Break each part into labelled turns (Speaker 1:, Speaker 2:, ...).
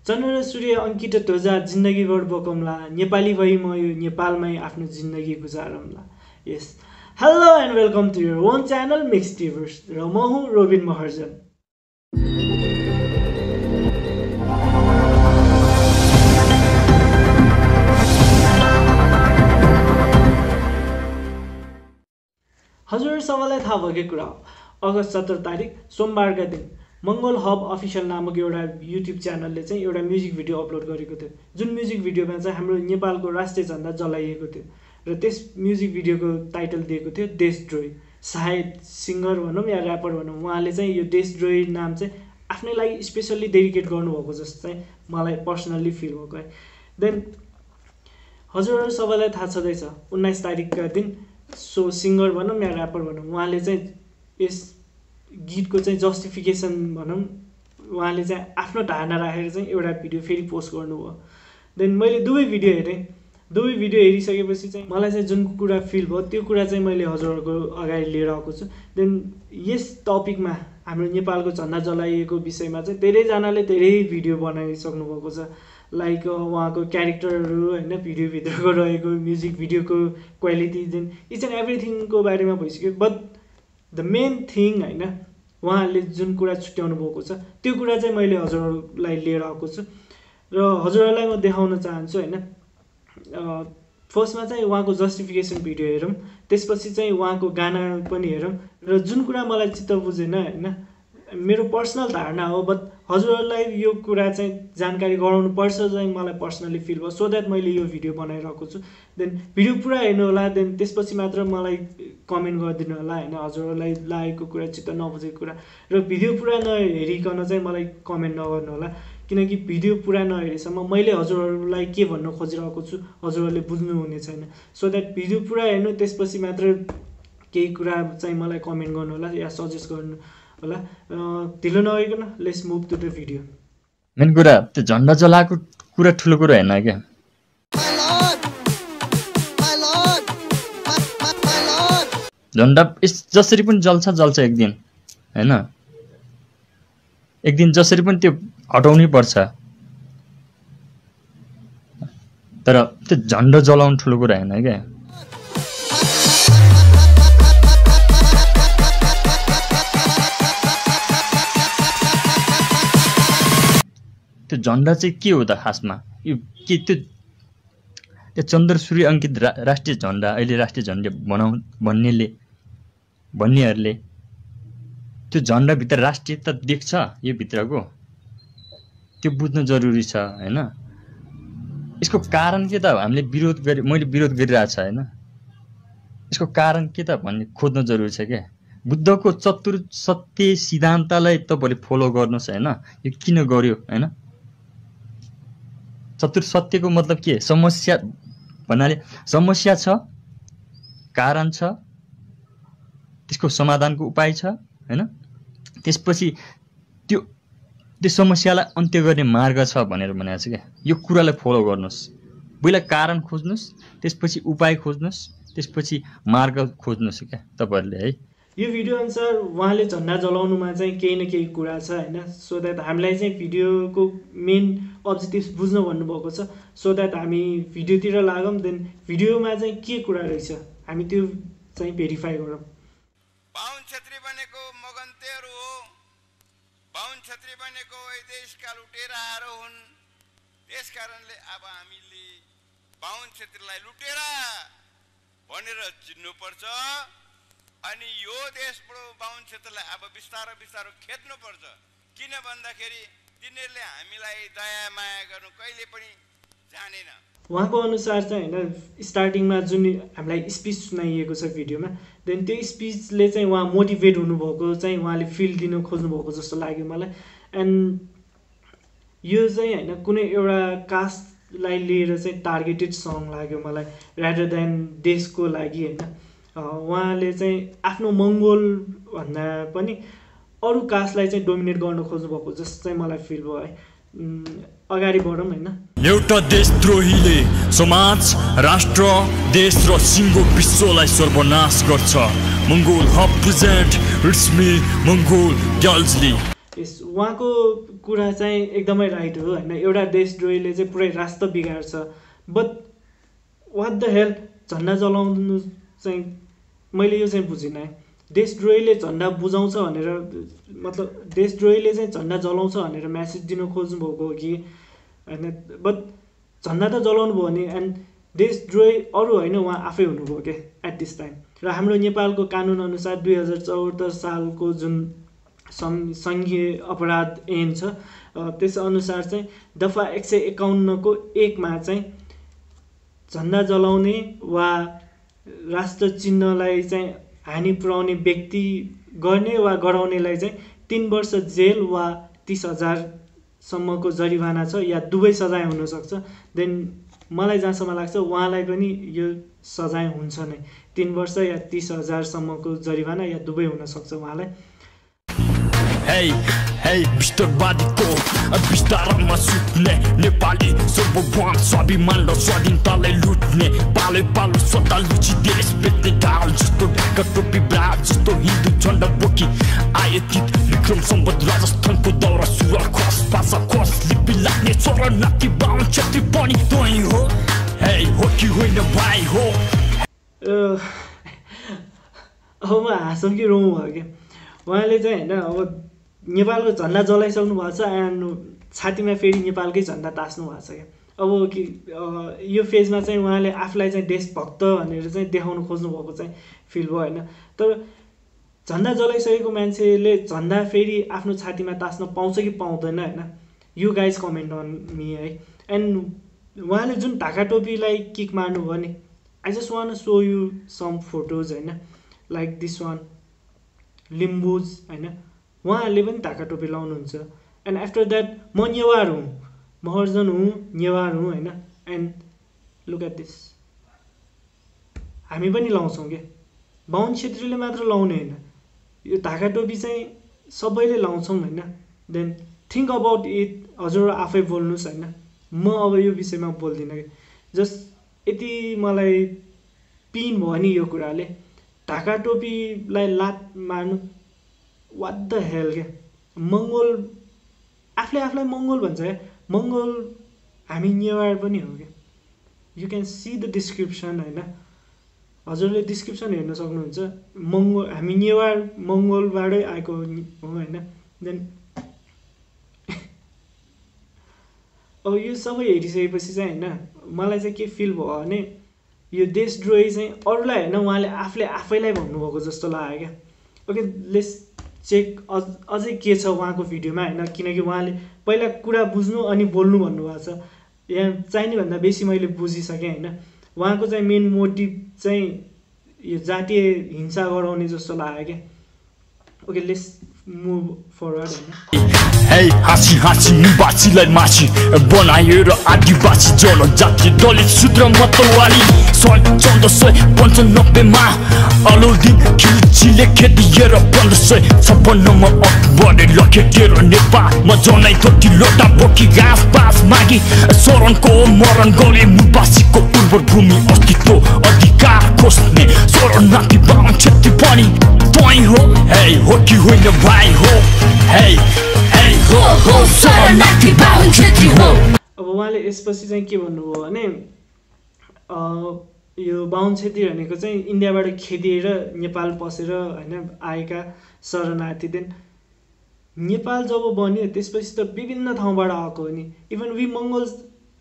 Speaker 1: चन्द्र र सूर्य अंकित ध्वजा जिन्दगीभर बोकौँला नेपाली भई म यो नेपालमै आफ्नो जिन्दगी गुजारौँला। Yes hello and welcome to your own channel mix टिभर्स र म हुँ रोबिन महर्जन। हजुर सबैलाई थाहा भएकै कुरा हो, अगस्त 17 तारिक सोमबारका दिन मंगोल हब अफिसियल नामक एउटा युट्युब च्यानलले चाहिँ एउटा म्युजिक भिडियो अपलोड गरेको थियो, जुन म्युजिक भिडियोमा चाहिँ हाम्रो नेपालको राष्ट्रिय झण्डा जलाइएको थियो र त्यस म्युजिक भिडियोको टाइटल दिएको थियो देशद्रोही। सायद सिङ्गर भनौँ या ऱ्यापर भनौँ, उहाँले चाहिँ यो देशद्रोही नाम चाहिँ आफ्नै लागि स्पेसल्ली डेडिकेट गर्नुभएको जस्तो चाहिँ मलाई पर्सनल्ली फिल भएको है। देन हजुरहरू सबैलाई थाहा छँदैछ 19 तारिकका दिन सो सिङ्गर भनौँ या ऱ्यापर भनौँ, उहाँले चाहिँ यस गीतको चाहिँ जस्टिफिकेसन भनौँ, उहाँले चाहिँ आफ्नो धारणा राखेर चाहिँ एउटा भिडियो फेरि पोस्ट गर्नुभयो। देन मैले दुवै भिडियो हेरेँ, दुवै भिडियो हेरिसकेपछि चाहिँ मलाई चाहिँ जुन कुरा फिल भयो त्यो कुरा चाहिँ मैले हजुरहरूको अगाडि लिएर आएको छु। देन यस टपिकमा हाम्रो नेपालको झन्डा जलाइएको विषयमा चाहिँ धेरैजनाले धेरै भिडियो बनाइसक्नु भएको छ, लाइक उहाँको क्यारेक्टरहरू होइन, भिडियोभित्रको रहेको म्युजिक भिडियोको क्वालिटी देन इच एन्ड एभ्रिथिङको बारेमा भइसक्यो। बट द मेन थिङ होइन, उहाँहरूले जुन कुरा छुट्याउनु भएको छ त्यो कुरा चाहिँ मैले हजुरहरूलाई लिएर आएको छु र हजुरहरूलाई म देखाउन चाहन्छु होइन। फर्स्टमा चाहिँ उहाँको जस्टिफिकेसन भिडियो हेरौँ, त्यसपछि चाहिँ उहाँको गाना पनि हेरौँ र जुन कुरा मलाई चित्त बुझेन होइन, मेरो पर्सनल धारणा हो बट हजुरहरूलाई यो कुरा चाहिँ जानकारी गराउनु पर्छ चाहिँ मलाई पर्सनली फिल भयो, सो द्याट मैले यो भिडियो बनाइरहेको छु। देन भिडियो पुरा हेर्नु होला, देन त्यसपछि मात्र मलाई कमेन्ट गरिदिनु होला होइन, हजुरहरूलाई लागेको कुरा चित्त नबुझेको कुरा। र भिडियो पुरा नहेरिकन चाहिँ मलाई कमेन्ट नगर्नु होला, किनकि भिडियो पुरा नहेरेसम्म मैले हजुरहरूलाई के भन्न खोजिरहेको छु हजुरहरूले बुझ्नुहुने छैन। सो द्याट भिडियो पुरा हेर्नु, त्यसपछि मात्र केही कुरा चाहिँ मलाई कमेन्ट गर्नु होला या सजेस्ट गर्नु होला। ढिलो नगरिकन let's move to the video.
Speaker 2: मेन कुरा त्यो झन्डा जलाएको कुरा ठुलो कुरा होइन क्या, झन्डा जसरी पनि जल्छ एक दिन होइन, एक दिन जसरी पनि त्यो हटाउनै पर्छ, तर त्यो झन्डा जलाउनु ठुलो कुरा होइन क्या। त्यो झन्डा चाहिँ के हो त खासमा, यो के त्यो चन्द्र सूर्य अंकित राष्ट्रिय झन्डा अहिले राष्ट्रिय झन्डा भन्नेहरूले त्यो झन्डाभित्र राष्ट्रियता देख्छ यो भित्रको, त्यो बुझ्नु जरुरी छ होइन। यसको कारण के त हामीले मैले विरोध गरिरहेको छ होइन, यसको कारण के त भन्ने खोज्न जरुरी छ क्या। बुद्धको चतुर सत्य सिद्धान्तलाई तपाईँले फलो गर्नुहोस् होइन, यो किन गर्यो होइन। चतुर सत्यको मतलब के, समस्या भन्नाले समस्या छ, कारण छ, त्यसको समाधानको उपाय छ होइन, त्यसपछि त्यो समस्यालाई अन्त्य गर्ने मार्ग छ भनेर भनेको छ क्या। यो कुरालाई फलो गर्नुहोस्, पहिला कारण खोज्नुहोस्, त्यसपछि उपाय खोज्नुहोस्, त्यसपछि मार्ग खोज्नुहोस् क्या तपाईँहरूले है।
Speaker 1: यो भिडियो अनुसार उहाँले झन्डा जलाउनुमा चाहिँ केही न केही कुरा छ होइन, सो द्याट हामीलाई चाहिँ भिडियोको मेन अब्जेक्टिभ बुझ्नु भन्नुभएको छ, सो द्याट हामी भिडियोतिर लागौँ। देन भिडियोमा चाहिँ के कुरा रहेछ हामी त्यो चाहिँ भेरिफाई गरौँ।
Speaker 3: बाहुन छेत्री बनेको मगन्तेहरू हो, बाहुन छेत्री बनेको देशका लुटेराहरू हुन्, त्यस कारणले अब हामीले बाहुन छेत्रीलाई लुटेरा भनेर चिन्नुपर्छ अनि यो देशबाट बाहुन क्षेत्रलाई अब बिस्तारो बिस्तारो खेद्नुपर्छ। किन भन्दाखेरि तिनीहरूले हामीलाई दया माया गर्नु कहिले पनि जानेन।
Speaker 1: उहाँको अनुसार चाहिँ होइन, स्टार्टिङमा जुन हामीलाई स्पिच सुनाइएको छ भिडियोमा, देन त्यो स्पिचले चाहिँ उहाँ मोटिभेट हुनुभएको चाहिँ उहाँले फिल दिन खोज्नुभएको जस्तो लाग्यो मलाई। एन्ड यो चाहिँ होइन कुनै एउटा कास्टलाई लिएर चाहिँ टार्गेटेड सङ लाग्यो मलाई, रादर देन देशको लागि होइन। उहाँले चाहिँ आफ्नो मङ्गोल भन्दा पनि अरू कास्टलाई चाहिँ डोमिनेट गर्न खोज्नुभएको जस्तो चाहिँ मलाई फिल भयो है। अगाडि बढौँ होइन।
Speaker 4: एउटा देशद्रोहीले समाज, राष्ट्र, देश र सिङ्गो विश्वलाई सर्वनाश गर्छ। Mongol hub present it's me Mongol गर्ल्सली।
Speaker 1: यस उहाँको कुरा चाहिँ एकदमै राइट हो होइन। एउटा देशद्रोहीले चाहिँ पुरै राष्ट्र बिगार्छ, बट वाट द हेल झन्डा जलाउनु चाहिँ मैले यो चाहिँ बुझिनँ। देशद्रोहीले झन्डा बुझाउँछ भनेर मतलब देशद्रोहीले चाहिँ झन्डा जलाउँछ भनेर म्यासेज दिन खोज्नु भएको हो कि होइन, बट झन्डा त जलाउनु भयो भने एन्ड देशद्रोही अरू होइन उहाँ आफै हुनुभयो के एट दिस टाइम। र हाम्रो नेपालको कानुन अनुसार 2074 सालको जुन सङ्घीय अपराध ऐन छ त्यसअनुसार चाहिँ दफा 151 को 1 मा चाहिँ झन्डा जलाउने वा राष्ट्र चिन्हलाई चाहिँ हानि पुर्याउने व्यक्ति गर्ने वा गराउनेलाई चाहिँ 3 वर्ष जेल वा 30,000 सम्मको जरिवाना छ या दुवै सजाय हुन सक्छ। देन मलाई जहाँसम्म लाग्छ उहाँलाई पनि यो सजाय हुन्छ नै, 3 वर्ष या 30,000 सम्मको जरिवाना या दुवै हुन सक्छ उहाँलाई।
Speaker 4: Hey, विस्तारवादीको विस्तारमा सुत्ने नेपाली सर्वभौम स्वाभिमान र स्वाधीनतालाई लुट्ने पालो पालो सत्ता लुची देश बेच्ने ढाल जस्तो ढाका टोपी ब्राज जस्तो हिन्दू झन्डा बोकी आयातित विक्रम सम्बत राजस्थानको दौरा सुरुवाल खस भाषा खस लिपि लाग्ने छोरा नाति बाहुन छेत्री पनि तै हो। हो कि होइन भाइ हो।
Speaker 1: अब म हाँसौँ कि रोउँ भयो कि उहाँले चाहिँ होइन अब नेपालको झन्डा जलाइसक्नु भएको छ एन्ड छातीमा फेरि नेपालकै झन्डा टाँस्नु भएको छ क्या। अब कि यो फेजमा चाहिँ उहाँले आफूलाई चाहिँ देशभक्त भनेर चाहिँ देखाउनु खोज्नु भएको चाहिँ फिल भयो होइन। तर झन्डा जलाइसकेको मान्छेले झन्डा फेरि आफ्नो छातीमा टाँस्न पाउँछ कि पाउँदैन होइन, you guys comment on me है। एन्ड उहाँले जुन ढाका टोपीलाई किक मार्नुभयो नि, I just want show you some photos होइन, लाइक दिस वान लिम्बुज होइन, उहाँहरूले पनि ढाका टोपी लाउनुहुन्छ। एन्ड आफ्टर द्याट म नेवार हुँ, महर्जन हुँ, नेवार हुँ होइन। एन्ड लुक एट दिस, हामी पनि लाउँछौँ क्या, बाहुन छेत्रीले मात्र लाउने होइन, यो ढाका टोपी चाहिँ सबैले लाउँछौँ होइन। देन थिङ्क अबाउट इट, हजुर आफै बोल्नुहोस् होइन, म अब यो विषयमा बोल्दिनँ कि। जस्ट यति मलाई पिन भयो नि यो कुराले, ढाका टोपीलाई लात मार्नु, वाट द हेल क्या। मङ्गोल आफूलाई मङ्गोल भन्छ क्या, मङ्गोल हामी नेवार पनि हो क्या। You can see the description होइन, हजुरले डिस्क्रिप्सन हेर्न सक्नुहुन्छ। हामी नेवार मङ्गोलबाटै आएको हो होइन। देन अब यो सबै हेरिसकेपछि चाहिँ होइन मलाई चाहिँ के फिल भयो भने यो देशद्रोही चाहिँ अरूलाई होइन उहाँले आफैलाई भन्नुभएको जस्तो लाग्यो क्या। ओके लेट्स चेक अझै के छ उहाँको भिडियोमा होइन, किनकि उहाँले पहिला कुरा बुझ्नु अनि बोल्नु भन्नुभएको छ। यहाँ चाहिने भन्दा बेसी मैले बुझिसकेँ होइन। उहाँको चाहिँ मेन मोटिभ चाहिँ यो जातीय हिंसा गराउने जस्तो लाग्यो क्या। ओके लेट्स मुभ फरवर्ड होइन।
Speaker 4: हाँसी हाँसी निवासीलाई मासी बनाएर आदिवासी जनजाति दलित शूद्र मतवाली सन् 1495 मा अलौदिन खिल्चीले खेदिएर 1556 मा अकबरले लखेटेर नेपालमा जनाइ धोती लोटा बोकी घाँस बाँस मागी शरणको मरण गरे मुबासीको उर्वर भूमि अस्तित्व अधिकार खोज्ने शरणार्थी बाहुन छेत्री पनि तै हो कि होइन भाइ हो।
Speaker 1: अब उहाँले यसपछि चाहिँ के भन्नुभयो भने यो बाहुन छेत्री भनेको चाहिँ इन्डियाबाट खेदिएर नेपाल पसेर होइन आएका शरणार्थी। देन नेपाल जब बन्यो त्यसपछि त विभिन्न ठाउँबाट आएको हो नि। इभन वी मङ्गोल्स,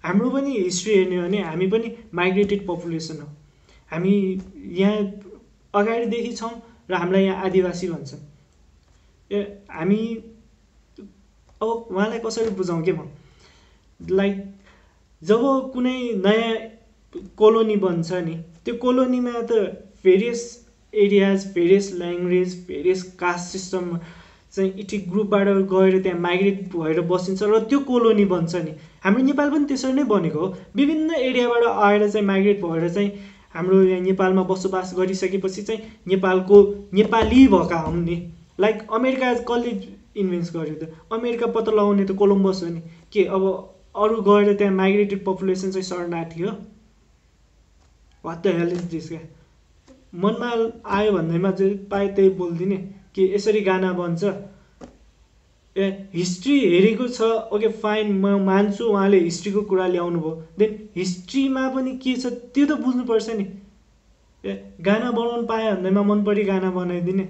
Speaker 1: हाम्रो पनि हिस्ट्री हेर्ने हो भने हामी पनि माइग्रेटेड पपुलेसन हो। हामी यहाँ अगाडिदेखि छौँ र हामीलाई यहाँ आदिवासी भन्छन्। हामी अब उहाँलाई कसरी बुझाउँ के म, लाइक जब कुनै नयाँ कोलोनी बन्छ नि, त्यो कोलोनीमा त various areas, various language, various caste system चाहिँ इटी ग्रुपबाट गएर त्यहाँ माइग्रेट भएर बसिन्छ र त्यो कोलोनी बन्छ नि। हाम्रो नेपाल पनि त्यसरी नै बनेको हो। विभिन्न एरियाबाट आएर चाहिँ माइग्रेट भएर चाहिँ हाम्रो यहाँ नेपालमा बसोबास गरिसकेपछि चाहिँ नेपाली भएका हौँ नि। लाइक अमेरिका कसले इन्भेन्ट गर्यो त, अमेरिका पत्ता लगाउने त कोलम्बस हो नि। के अब अरू गएर त्यहाँ माइग्रेटेड पपुलेसन चाहिँ शरणार्थी हो? What the hell is this क्या। मनमा आयो भन्दैमा चाहिँ पाए त्यही बोलिदिने कि यसरी गाना बन्छ हिस्ट्री हेरेको छ, ओके फाइन, म मान्छु उहाँले हिस्ट्रीको कुरा ल्याउनु भयो, देन हिस्ट्रीमा पनि के छ त्यो त बुझ्नुपर्छ नि। गाना बनाउनु पायो भन्दैमा मन परी गाना बनाइदिने,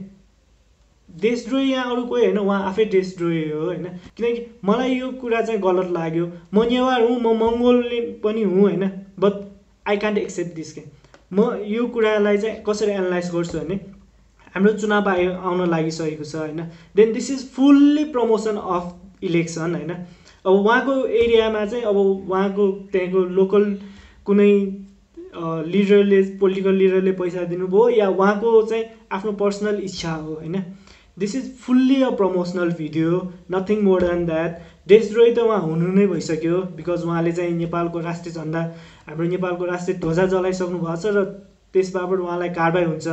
Speaker 1: देशद्रोही यहाँ अरू कोही होइन, उहाँ आफै देशद्रोही हो होइन। किनकि मलाई यो कुरा चाहिँ गलत लाग्यो। म नेवार हुँ, म मङ्गोलले पनि हुँ होइन, but I can't accept this के। म यो कुरालाई चाहिँ कसरी एनालाइज गर्छु भने हाम्रो चुनाव आउन लागिसकेको छ होइन, then this is fully promotion of election होइन। अब उहाँको एरियामा चाहिँ अब उहाँको त्यहाँको लोकल कुनै लिडरले, पोलिटिकल लिडरले पैसा दिनुभयो या उहाँको चाहिँ आफ्नो पर्सनल इच्छा हो होइन। This is fully a promotional video, nothing more than that. देशद्रोही त उहाँ हुनु नै भइसक्यो, बिकज उहाँले चाहिँ नेपालको राष्ट्रिय झन्डा, हाम्रो नेपालको राष्ट्रिय ध्वजा जलाइसक्नु भएको छ र त्यसबापत उहाँलाई कारबाही हुन्छ।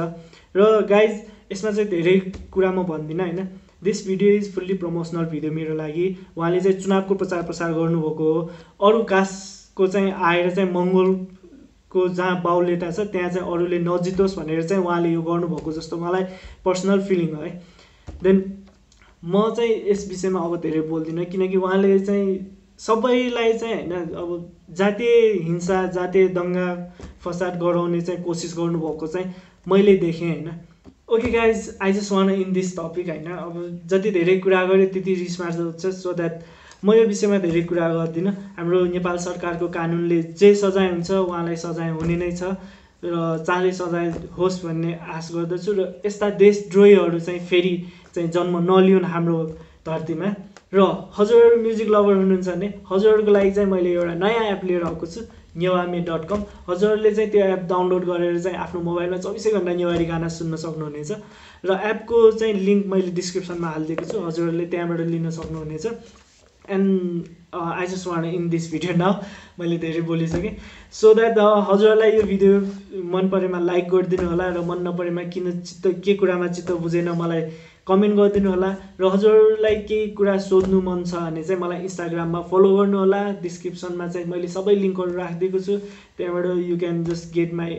Speaker 1: र गाइज यसमा चाहिँ धेरै कुरा म भन्दिनँ होइन, this video is fully promotional video मेरो लागि। उहाँले चाहिँ चुनावको प्रचार प्रसार गर्नुभएको हो, अरू कास्टको चाहिँ आएर चाहिँ मङ्गोलको जहाँ बाहुल्यता छ त्यहाँ चाहिँ अरूले नजितोस् भनेर चाहिँ उहाँले यो गर्नुभएको जस्तो मलाई पर्सनल फिलिङ हो है। देन म चाहिँ यस विषयमा अब धेरै बोल्दिनँ, किनकि उहाँले चाहिँ सबैलाई चाहिँ होइन अब जातीय हिंसा, जातीय दङ्गा फसाद गराउने चाहिँ कोसिस गर्नुभएको चाहिँ मैले देखेँ होइन। Okay guys, I just one in this topic होइन। अब जति धेरै कुरा गरेँ त्यति रिस मार्छ, सो द्याट म यो विषयमा धेरै कुरा गर्दिनँ। हाम्रो नेपाल सरकारको कानुनले जे सजाय हुन्छ उहाँलाई सजाय हुने नै छ र चाँडै सजाय होस् भन्ने आश गर्दछु। र यस्ता देशद्रोहीहरू चाहिँ फेरि चाहिँ जन्म नलिउन् हाम्रो धरतीमा। र हजुरहरू म्युजिक लभर हुनुहुन्छ भने हजुरहरूको लागि चाहिँ मैले एउटा नयाँ एप लिएर आएको छु, नेवामे.com। हजुरहरूले चाहिँ त्यो एप डाउनलोड गरेर चाहिँ आफ्नो मोबाइलमा 24 घन्टा नेवारी गाना सुन्न सक्नुहुनेछ। र एपको चाहिँ लिङ्क मैले डिस्क्रिप्सनमा हालिदिएको छु, हजुरहरूले त्यहाँबाट लिन सक्नुहुनेछ। And I just one in this video now, मैले धेरै बोलिसकेँ। सो द्याट हजुरहरूलाई यो भिडियो मन परेमा लाइक गरिदिनु होला, र मन नपरेमा किन चित्त के कुरामा चित्त बुझेन मलाई कमेन्ट गरिदिनु होला। र हजुरहरूलाई केही कुरा सोध्नु मन छ भने चाहिँ मलाई इन्स्टाग्राममा फलो गर्नु होला। डिस्क्रिप्सनमा चाहिँ मैले सबै लिङ्कहरू राखिदिएको छु, त्यहाँबाट you can just get my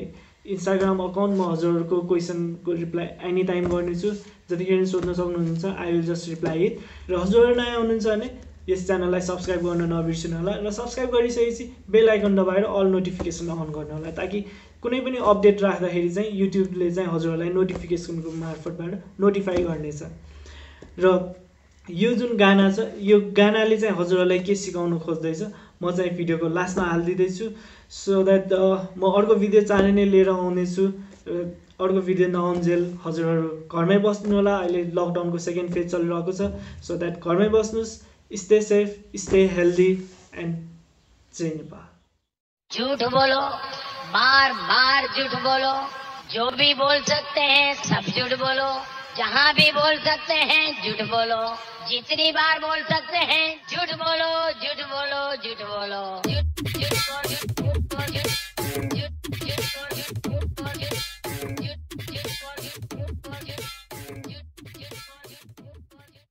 Speaker 1: Instagram account. म हजुरहरूको क्वेसनको रिप्लाई एनी टाइम गर्नेछु, जतिखेर सोध्न सक्नुहुन्छ I will just reply it. र हजुरहरू नयाँ हुनुहुन्छ भने यस च्यानललाई सब्सक्राइब गर्न नबिर्सिनु होला, र सब्सक्राइब गरिसकेपछि बेल आइकन दबाएर अल नोटिफिकेसन अन गर्नु होला, ताकि कुनै पनि अपडेट राख्दाखेरि चाहिँ युट्युबले चाहिँ हजुरहरूलाई नोटिफिकेसनको मार्फतबाट नोटिफाई गर्नेछ। र यो जुन गाना छ, यो गानाले चाहिँ हजुरहरूलाई के सिकाउनु खोज्दैछ म चाहिँ भिडियोको लास्टमा हालिदिँदैछु, सो द्याट म अर्को भिडियो चाँडै नै लिएर आउनेछु। अर्को भिडियो नआउन्जेल हजुरहरू घरमै बस्नु होला, अहिले लकडाउनको सेकेन्ड फेज चलिरहेको छ, सो द्याट घरमै बस्नुहोस्, stay safe, stay healthy and जय नेपाल।
Speaker 5: झूठ बोलो, बार बार झूठ बोलो, जो भी बोल सकते हैं सब झूठ बोलो, जहाँ भी बोल सकते हैं झूठ बोलो, जितनी बार बोल सकते हैं झूठ बोलो, झूठ बोलो, झूठ बोलो, झूठ बोलो, झूठ बोलो, झूठ बोलो।